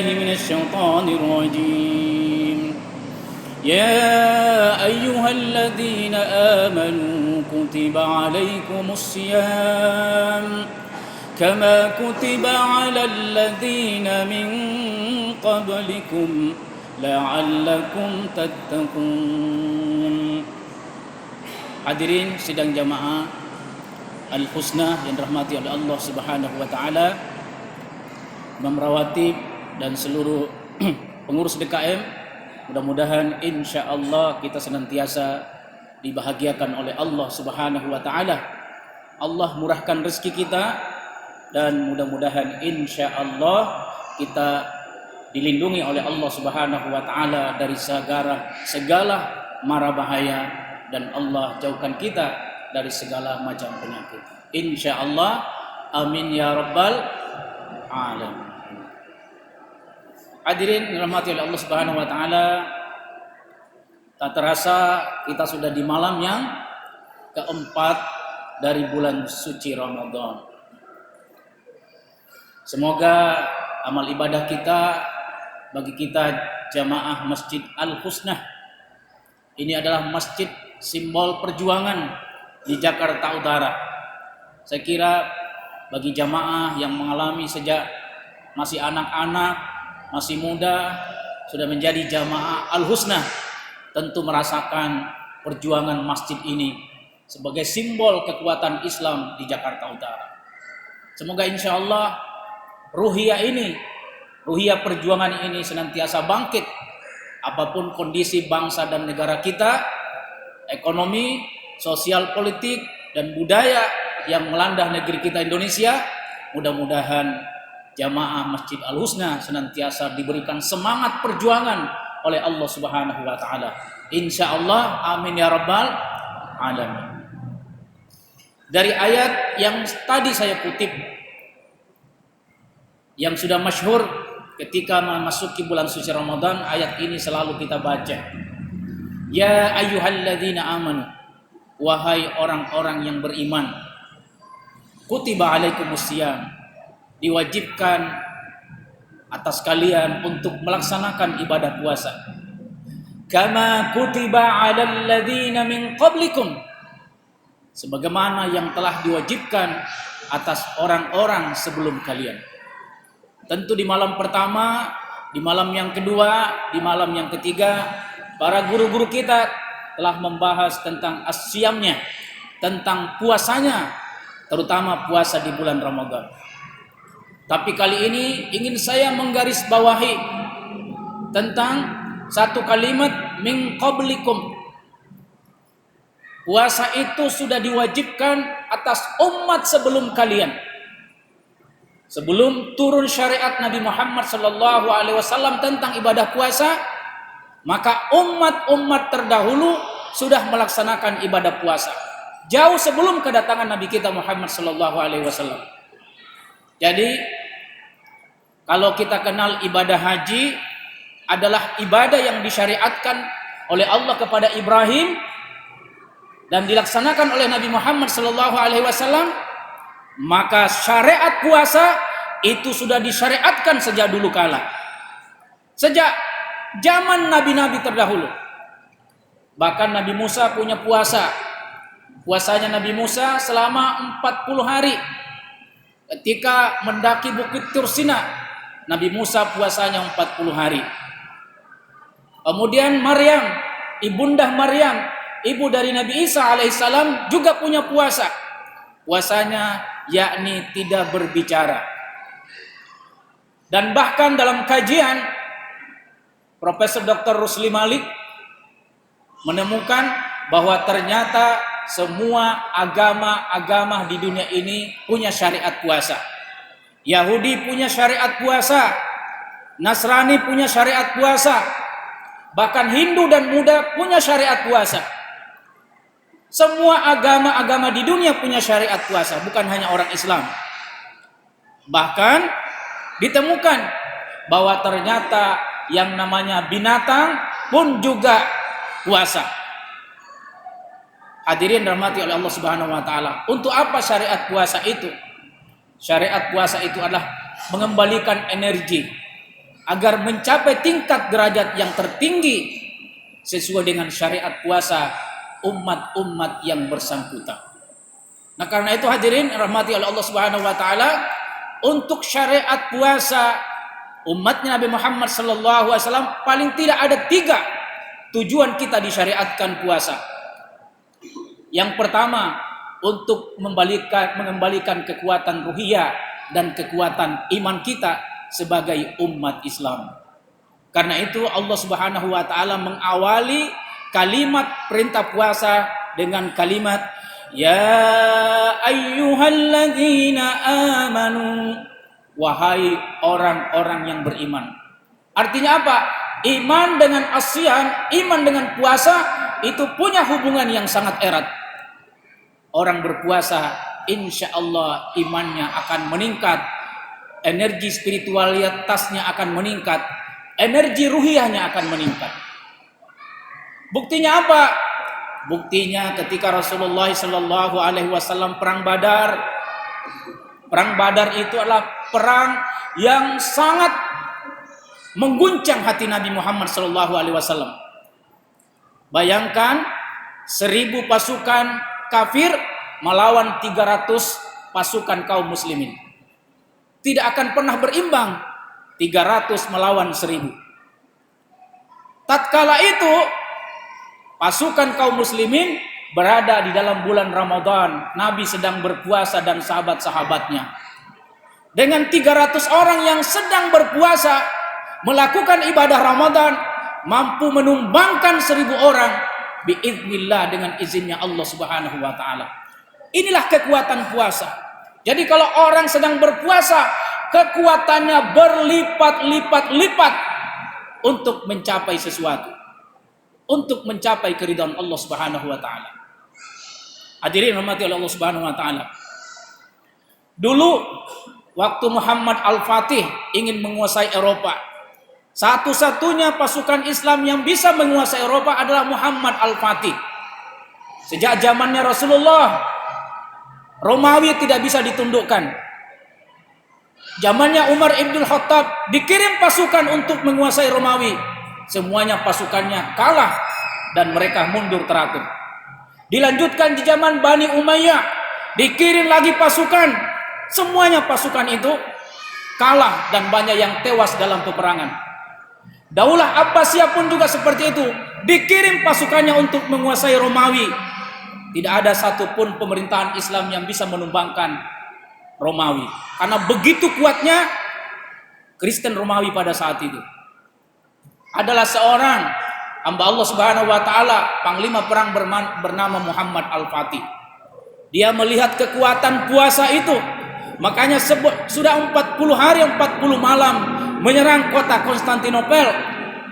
بالله من الشيطان الرجيم يا أيها الذين آمنوا كتب عليكم الصيام كما كتب على الذين من قبلكم لعلكم تتقون. Hadirin sidang jamaah Al-Husna yang dirahmati oleh Allah Subhanahu wa taala, Imam Rawatib dan seluruh pengurus DKM, mudah-mudahan insyaallah kita senantiasa dibahagiakan oleh Allah Subhanahu wa taala. Allah murahkan rezeki kita dan mudah-mudahan insyaallah kita dilindungi oleh Allah Subhanahu wa taala dari segala mara bahaya, dan Allah jauhkan kita dari segala macam penyakit. Insyaallah, amin ya rabbal alamin. Hadirin dirahmati oleh Allah Subhanahu wa taala, tak terasa kita sudah di malam yang keempat dari bulan suci Ramadan. Semoga amal ibadah kita, bagi kita jamaah Masjid Al-Husna, ini adalah masjid simbol perjuangan di Jakarta Utara. Saya kira bagi jamaah yang mengalami sejak masih anak-anak, masih muda, sudah menjadi jamaah Al-Husna, tentu merasakan perjuangan masjid ini sebagai simbol kekuatan Islam di Jakarta Utara. Semoga insya Allah ruhiyah perjuangan ini senantiasa bangkit apapun kondisi bangsa dan negara kita, ekonomi, sosial, politik, dan budaya yang melanda negeri kita Indonesia. Mudah-mudahan jamaah Masjid Al-Husna senantiasa diberikan semangat perjuangan oleh Allah Subhanahu wa taala. Insyaallah, amin ya rabbal alamin. Dari ayat yang tadi saya kutip, yang sudah masyhur ketika memasuki bulan suci Ramadan, ayat ini selalu kita baca. Ya ayyuhalladzina amanu, wahai orang-orang yang beriman, kutiba alaikumusiyam, diwajibkan atas kalian untuk melaksanakan ibadah puasa. Kama kutiba alal ladzina min qablikum, sebagaimana yang telah diwajibkan atas orang-orang sebelum kalian. Tentu di malam pertama, di malam yang kedua, di malam yang ketiga, para guru-guru kita telah membahas tentang asyamnya, tentang puasanya, terutama puasa di bulan Ramadan. Tapi kali ini ingin saya menggarisbawahi tentang satu kalimat min qablikum. Puasa itu sudah diwajibkan atas umat sebelum kalian. Sebelum turun syariat Nabi Muhammad SAW tentang ibadah puasa, maka umat-umat terdahulu sudah melaksanakan ibadah puasa jauh sebelum kedatangan Nabi kita Muhammad SAW. Jadi kalau kita kenal ibadah haji adalah ibadah yang disyariatkan oleh Allah kepada Ibrahim dan dilaksanakan oleh Nabi Muhammad SAW, maka syariat puasa itu sudah disyariatkan sejak dulu kala, sejak zaman nabi-nabi terdahulu. Bahkan Nabi Musa punya puasa. Puasanya Nabi Musa selama 40 hari. Ketika mendaki Bukit Tursina, Nabi Musa puasanya 40 hari. Kemudian Maryam, ibundah Maryam, ibu dari Nabi Isa alaihissalam, juga punya puasa. Puasanya yakni tidak berbicara. Dan bahkan dalam kajian, Profesor Dr. Rusli Malik menemukan bahwa ternyata semua agama-agama di dunia ini punya syariat puasa. Yahudi punya syariat puasa, Nasrani punya syariat puasa, bahkan Hindu dan Buddha punya syariat puasa. Semua agama-agama di dunia punya syariat puasa, bukan hanya orang Islam. Bahkan ditemukan bahwa ternyata yang namanya binatang pun juga puasa. Hadirin dirahmati oleh Allah Subhanahu wa taala. Untuk apa syariat puasa itu? Syariat puasa itu adalah mengembalikan energi. agar mencapai tingkat derajat yang tertinggi sesuai dengan syariat puasa umat-umat yang bersangkutan. Nah, karena itu hadirin rahmati oleh Allah Subhanahu wa taala, untuk syariat puasa umatnya Nabi Muhammad sallallahu alaihi wasallam paling tidak ada 3 tujuan kita disyariatkan puasa. Yang pertama, untuk mengembalikan kekuatan ruhiyah dan kekuatan iman kita sebagai umat Islam. Karena itu Allah Subhanahu wa taala mengawali kalimat perintah puasa dengan kalimat ya ayyuhalladzina amanu, wahai orang-orang yang beriman. Artinya apa? Iman dengan asyam, iman dengan puasa itu punya hubungan yang sangat erat. Orang berpuasa insya Allah imannya akan meningkat, energi spiritualitasnya akan meningkat, energi ruhiyahnya akan meningkat. Buktinya apa? Buktinya ketika Rasulullah Shallallahu Alaihi Wasallam perang Badar. Perang Badar itu adalah perang yang sangat mengguncang hati Nabi Muhammad Shallallahu Alaihi Wasallam. Bayangkan 1000 pasukan kafir melawan 300 pasukan kaum muslimin. Tidak akan pernah berimbang 300 melawan 1000. Tatkala itu pasukan kaum muslimin berada di dalam bulan Ramadan, Nabi sedang berpuasa dan sahabat-sahabatnya. Dengan 300 orang yang sedang berpuasa melakukan ibadah Ramadan, mampu menumbangkan 1000 orang biiznillah, dengan izinnya Allah Subhanahu wa taala. Inilah kekuatan puasa. Jadi kalau orang sedang berpuasa, kekuatannya berlipat-lipat untuk mencapai sesuatu, untuk mencapai keridhaan Allah Subhanahu wa taala. Hadirin rahmati Allah Subhanahu wa taala. Dulu waktu Muhammad Al-Fatih ingin menguasai Eropa, satu-satunya pasukan Islam yang bisa menguasai Eropa adalah Muhammad Al-Fatih. Sejak zamannya Rasulullah, Romawi tidak bisa ditundukkan. Zamannya Umar Ibn Khattab dikirim pasukan untuk menguasai Romawi. Semuanya pasukannya kalah dan mereka mundur teratur. Dilanjutkan di zaman Bani Umayyah, dikirim lagi pasukan. Semuanya pasukan itu kalah dan banyak yang tewas dalam peperangan. Daulah Abbasiyah pun juga seperti itu, dikirim pasukannya untuk menguasai Romawi. Tidak ada satupun pemerintahan Islam yang bisa menumbangkan Romawi, karena begitu kuatnya Kristen Romawi pada saat itu. Adalah seorang hamba Allah Subhanahu wa taala, panglima perang bernama Muhammad Al-Fatih. Dia melihat kekuatan puasa itu, makanya sudah 40 hari 40 malam menyerang kota Konstantinopel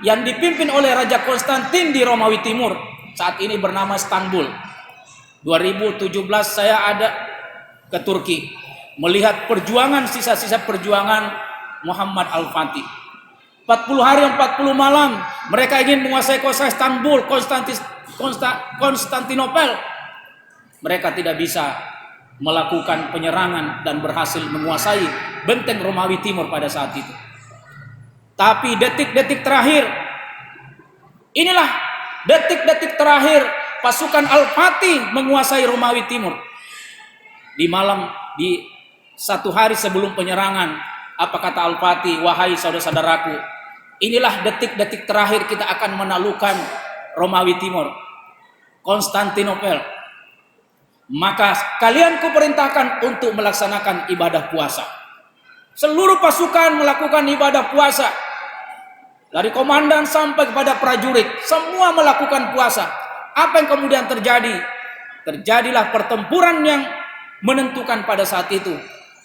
yang dipimpin oleh Raja Konstantin di Romawi Timur, saat ini bernama Istanbul. 2017 saya ada ke Turki melihat perjuangan, sisa-sisa perjuangan Muhammad Al-Fatih. 40 hari 40 malam mereka ingin menguasai kota Istanbul, Konstantinopel. Mereka tidak bisa melakukan penyerangan dan berhasil menguasai benteng Romawi Timur pada saat itu. Tapi detik-detik terakhir, inilah detik-detik terakhir pasukan Al-Fatih menguasai Romawi Timur. Di satu hari sebelum penyerangan, apa kata Al-Fatih? Wahai saudara-saudaraku, inilah detik-detik terakhir kita akan menaklukkan Romawi Timur, Konstantinopel. Maka kalian kuperintahkan untuk melaksanakan ibadah puasa. Seluruh pasukan melakukan ibadah puasa. Dari komandan sampai kepada prajurit, semua melakukan puasa. Apa yang kemudian terjadi? Terjadilah pertempuran yang menentukan pada saat itu.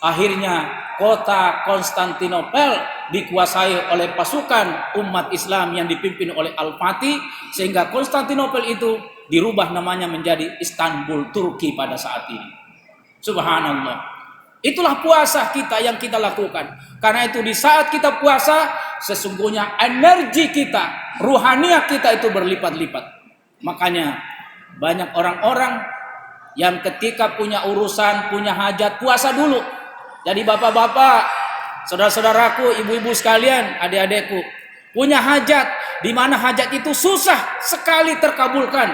Akhirnya kota Konstantinopel dikuasai oleh pasukan umat Islam yang dipimpin oleh Al-Fatih, sehingga Konstantinopel itu dirubah namanya menjadi Istanbul, Turki pada saat ini. Subhanallah. Itulah puasa kita yang kita lakukan. Karena itu di saat kita puasa, sesungguhnya energi kita, ruhaniyah kita itu berlipat-lipat. Makanya banyak orang-orang yang ketika punya urusan, punya hajat, puasa dulu. Jadi bapak-bapak, saudara-saudaraku, ibu-ibu sekalian, adik-adikku, punya hajat, di mana hajat itu susah sekali terkabulkan.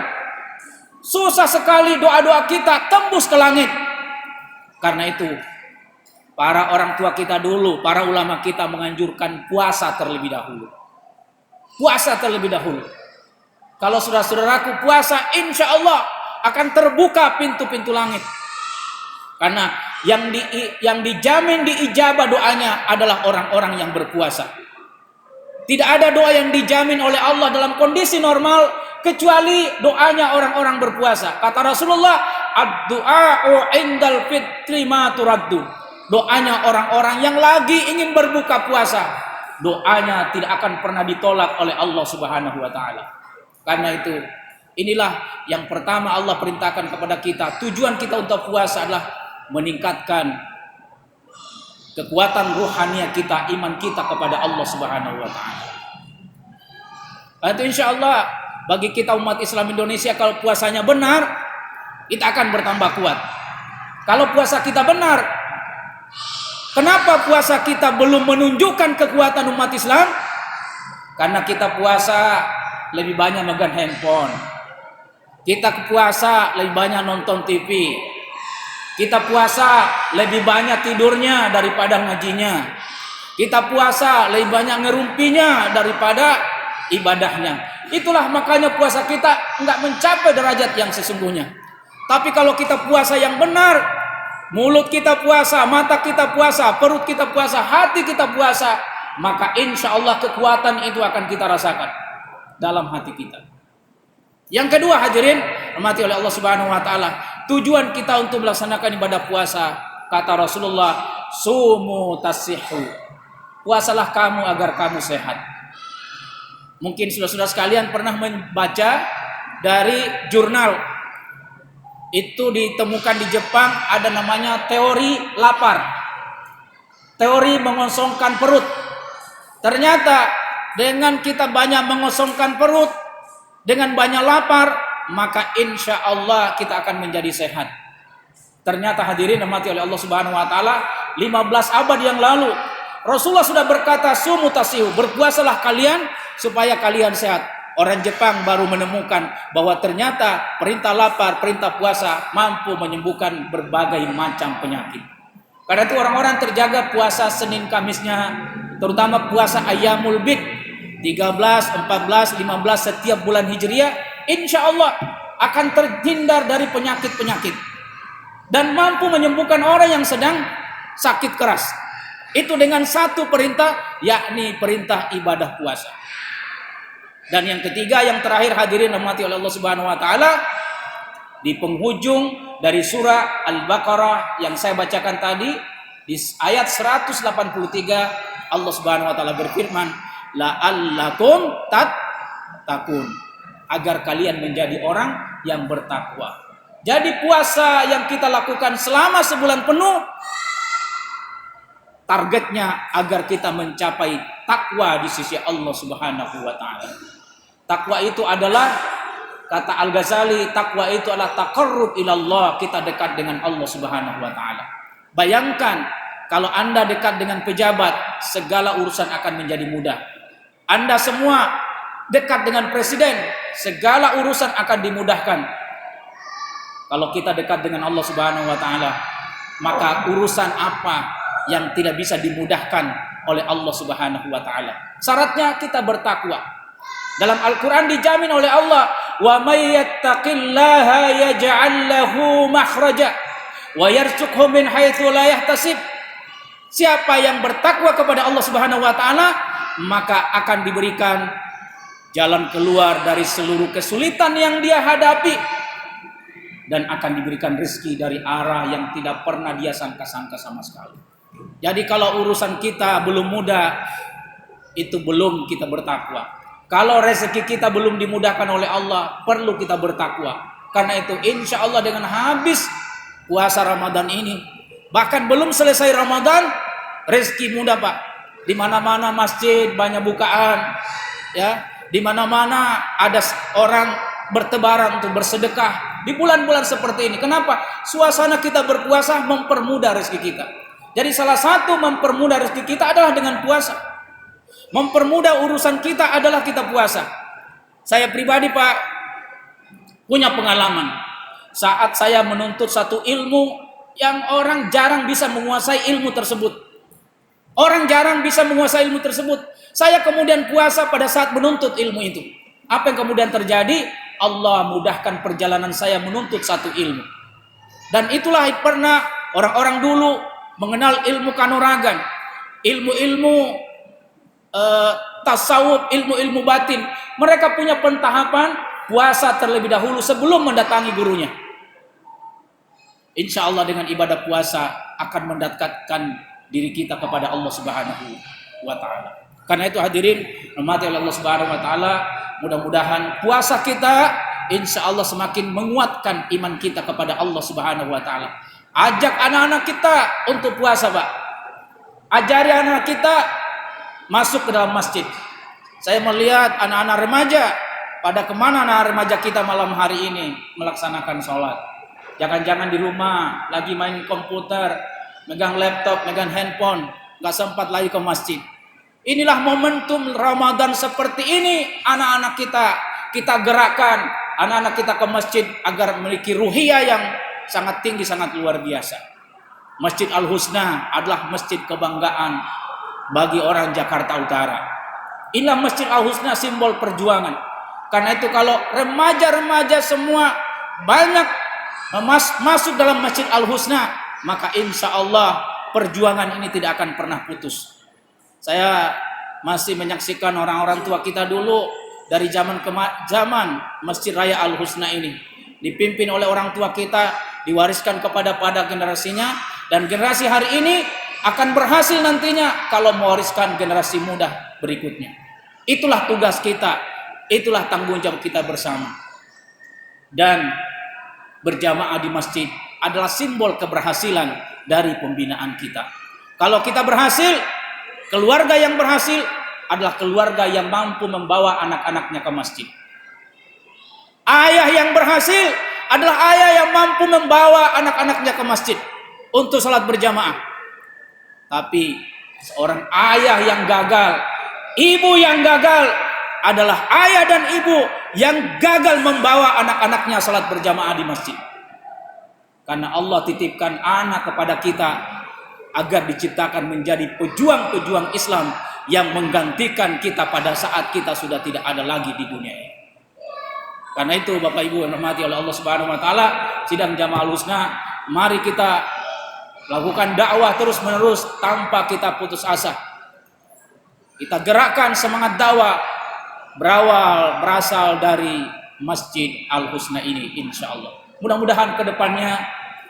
Susah sekali doa-doa kita tembus ke langit. Karena itu, para orang tua kita dulu, para ulama kita menganjurkan puasa terlebih dahulu. Puasa terlebih dahulu. Kalau saudara-saudaraku puasa, insya Allah akan terbuka pintu-pintu langit. Karena yang dijamin diijabah doanya adalah orang-orang yang berpuasa. Tidak ada doa yang dijamin oleh Allah dalam kondisi normal kecuali doanya orang-orang berpuasa. Kata Rasulullah, ad-du'a'u indal fitri ma turaddu. Doanya orang-orang yang lagi ingin berbuka puasa, doanya tidak akan pernah ditolak oleh Allah Subhanahu wa taala. Karena itu, inilah yang pertama Allah perintahkan kepada kita. Tujuan kita untuk puasa adalah meningkatkan kekuatan ruhania kita, iman kita kepada Allah Subhanahu wa taala. Itu insyaallah bagi kita umat Islam Indonesia, kalau puasanya benar, kita akan bertambah kuat. Kalau puasa kita benar, kenapa puasa kita belum menunjukkan kekuatan umat Islam? Karena kita puasa lebih banyak megang handphone. Kita puasa lebih banyak nonton TV. Kita puasa lebih banyak tidurnya daripada ngajinya. Kita puasa lebih banyak ngerumpinya daripada ibadahnya. Itulah makanya puasa kita nggak mencapai derajat yang sesungguhnya. Tapi kalau kita puasa yang benar, mulut kita puasa, mata kita puasa, perut kita puasa, hati kita puasa, maka insya Allah kekuatan itu akan kita rasakan dalam hati kita. Yang kedua, hadirin rahmati oleh Allah Subhanahu wa taala, tujuan kita untuk melaksanakan ibadah puasa, kata Rasulullah, sumu tasihhu. Puasalah kamu agar kamu sehat. Mungkin saudara-saudara sekalian pernah membaca dari jurnal. Itu ditemukan di Jepang, ada namanya teori lapar. Teori mengosongkan perut. Ternyata dengan kita banyak mengosongkan perut, dengan banyak lapar, maka insya Allah kita akan menjadi sehat. Ternyata hadirin rahmati oleh Allah Subhanahu wa taala, 15 abad yang lalu Rasulullah sudah berkata, sumu tasihu, berpuasalah kalian supaya kalian sehat. Orang Jepang baru menemukan bahwa ternyata perintah lapar, perintah puasa mampu menyembuhkan berbagai macam penyakit. Karena itu orang-orang terjaga puasa Senin Kamisnya, terutama puasa Ayyamul Bid 13, 14, 15 setiap bulan Hijriah, insya Allah akan terhindar dari penyakit-penyakit dan mampu menyembuhkan orang yang sedang sakit keras. Itu dengan satu perintah, yakni perintah ibadah puasa. Dan yang ketiga, yang terakhir hadirin rahmati oleh Allah Subhanahu wa taala, di penghujung dari surah Al-Baqarah yang saya bacakan tadi, di ayat 183 Allah Subhanahu wa taala berfirman, la'allakum tattaqun, agar kalian menjadi orang yang bertakwa. Jadi puasa yang kita lakukan selama sebulan penuh, targetnya agar kita mencapai takwa di sisi Allah Subhanahu wa taala. Takwa itu adalah, kata Al-Ghazali, takwa itu adalah taqarrub ilallah, kita dekat dengan Allah Subhanahu wa taala. Bayangkan kalau Anda dekat dengan pejabat, segala urusan akan menjadi mudah. Anda semua dekat dengan presiden, segala urusan akan dimudahkan. Kalau kita dekat dengan Allah Subhanahu wa taala, maka urusan apa yang tidak bisa dimudahkan oleh Allah Subhanahu wa taala? Syaratnya kita bertakwa. Dalam Al-Qur'an dijamin oleh Allah, wa may yattaqillaha yaj'al lahu makhraja wa yarzuqhu min haitsu la yahtasib. Siapa yang bertakwa kepada Allah Subhanahu wa taala, maka akan diberikan jalan keluar dari seluruh kesulitan yang dia hadapi, dan akan diberikan rezeki dari arah yang tidak pernah dia sangka-sangka sama sekali. Jadi kalau urusan kita belum mudah, itu belum kita bertakwa. Kalau rezeki kita belum dimudahkan oleh Allah, perlu kita bertakwa. Karena itu insya Allah dengan habis puasa Ramadan ini, bahkan belum selesai Ramadan, rezeki mudah Pak. Di mana-mana masjid banyak bukaan, ya. Di mana-mana ada orang bertebaran untuk bersedekah di bulan-bulan seperti ini. Kenapa? Suasana kita berpuasa mempermudah rezeki kita. Jadi salah satu mempermudah rezeki kita adalah dengan puasa. Mempermudah urusan kita adalah kita puasa. Saya pribadi Pak punya pengalaman. Saat saya menuntut satu ilmu yang orang jarang bisa menguasai ilmu tersebut. Orang jarang bisa menguasai ilmu tersebut. Saya kemudian puasa pada saat menuntut ilmu itu. Apa yang kemudian terjadi? Allah mudahkan perjalanan saya menuntut satu ilmu. Dan itulah pernah orang-orang dulu mengenal ilmu kanuragan, ilmu-ilmu tasawuf, ilmu-ilmu batin. Mereka punya pentahapan puasa terlebih dahulu sebelum mendatangi gurunya. Insya Allah dengan ibadah puasa akan mendekatkan diri kita kepada Allah Subhanahu wa Ta'ala. Karena itu hadirin rahmati Allah Subhanahu wa Ta'ala, mudah-mudahan puasa kita insya Allah semakin menguatkan iman kita kepada Allah Subhanahu wa Ta'ala. Ajak anak-anak kita untuk puasa, Pak. Ajari anak kita masuk ke dalam masjid. Saya melihat anak-anak remaja, pada kemana anak remaja kita malam hari ini melaksanakan sholat. Jangan-jangan di rumah lagi main komputer, megang laptop, megang handphone, gak sempat lagi ke masjid. Inilah momentum Ramadan seperti ini, anak-anak kita gerakkan anak-anak kita ke masjid agar memiliki ruhiyah yang sangat tinggi, sangat luar biasa. Masjid Al-Husna adalah masjid kebanggaan bagi orang Jakarta Utara. Inilah Masjid Al-Husna simbol perjuangan. Karena itu kalau remaja-remaja semua banyak masuk dalam Masjid Al-Husna, maka insya Allah perjuangan ini tidak akan pernah putus. Saya masih menyaksikan orang-orang tua kita dulu dari zaman ke zaman Masjid Raya Al-Husna ini dipimpin oleh orang tua kita, diwariskan kepada generasinya, dan generasi hari ini akan berhasil nantinya kalau mewariskan generasi muda berikutnya. Itulah tugas kita, itulah tanggung jawab kita bersama. Dan berjamaah di masjid adalah simbol keberhasilan dari pembinaan kita. Kalau kita berhasil, keluarga yang berhasil adalah keluarga yang mampu membawa anak-anaknya ke masjid. Ayah yang berhasil adalah ayah yang mampu membawa anak-anaknya ke masjid untuk salat berjamaah. Tapi seorang ayah yang gagal, ibu yang gagal adalah ayah dan ibu yang gagal membawa anak-anaknya salat berjamaah di masjid. Karena Allah titipkan anak kepada kita agar diciptakan menjadi pejuang-pejuang Islam yang menggantikan kita pada saat kita sudah tidak ada lagi di dunia ini. Karena itu Bapak Ibu yang dirahmati oleh Allah Subhanahu wa Ta'ala, sidang Jamaah Al-Husna, mari kita lakukan dakwah terus-menerus tanpa kita putus asa. Kita gerakkan semangat dakwah berasal dari Masjid Al-Husna ini insya Allah. Mudah-mudahan ke depannya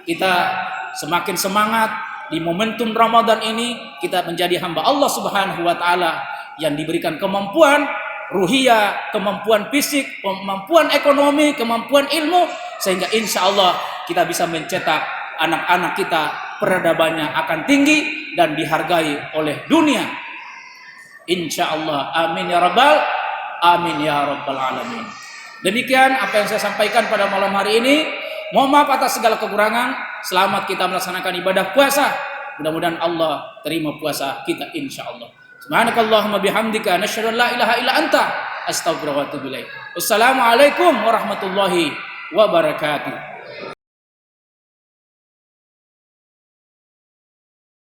kita semakin semangat di momentum Ramadan ini, kita menjadi hamba Allah Subhanahu wa Ta'ala yang diberikan kemampuan ruhiyah, kemampuan fisik, kemampuan ekonomi, kemampuan ilmu, sehingga insya Allah kita bisa mencetak anak-anak kita peradabannya akan tinggi dan dihargai oleh dunia. Insya Allah, amin ya rabbal alamin. Demikian apa yang saya sampaikan pada malam hari ini. Mohon maaf atas segala kekurangan. Selamat kita melaksanakan ibadah puasa. Mudah-mudahan Allah terima puasa kita insya Allah. Subhanakallahumma bihamdika nasyhadu an la ilaha illa anta astaghfiruka wa atubu ilaik. Wassalamualaikum warahmatullahi wabarakatuh.